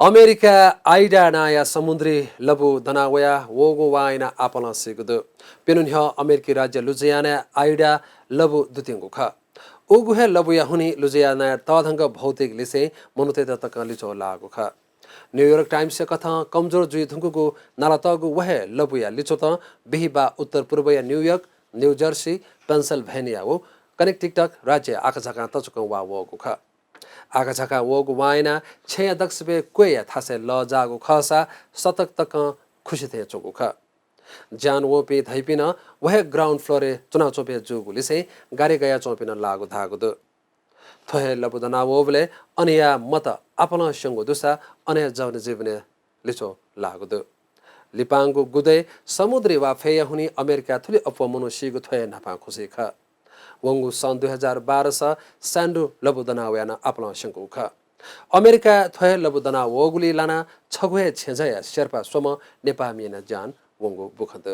Amerika aida na ya samundri labu danawaya wogo waina apala segudu. Penunha Ameriki Raja Louisiana aida labu dutingu kha. Ugu है labu ya huni Louisiana ताधंग भौतिक लिसे मनुते तक लिचो लागु खा. New York times से कथा कमजोर जुई थुंकु को नालातागु वह लबु या लिचो त बिहिबा उत्तर पूर्व या न्यूयॉर्क न्यू जर्सी पेंसिल्वेनिया वो कनेक्टिकट राज्य आकाशका तचुकं वा वगु खा. आकाशका वगु वाइना छे दक्षबे क्वे थासे ल जागु खसा शतक तक खुशी थे चोगु खा. जान वो पे धैपिन वह ग्राउंड फ्लोरे चुनाव चोपे जुगुली से गारे गया चोपिन लागु धागुदु. थोहे लबुदना वोबले अनिया मत अपना शंगु दुसा अने जवन जीवने लिचो लागुदु. लिपांगु गुदे समुद्री वा फेया हुनी अमेरिका थुली अपमनु सिगु थोहे नापा खुशी खा. वंगु सन 2012 सा सैंडु लबुदना वयाना अपना शंगु खा. अमेरिका थोहे लबुदना वोगुली लाना छगुहे छेजया शेर्पा सोम नेपामीना जान वंगु बुखद.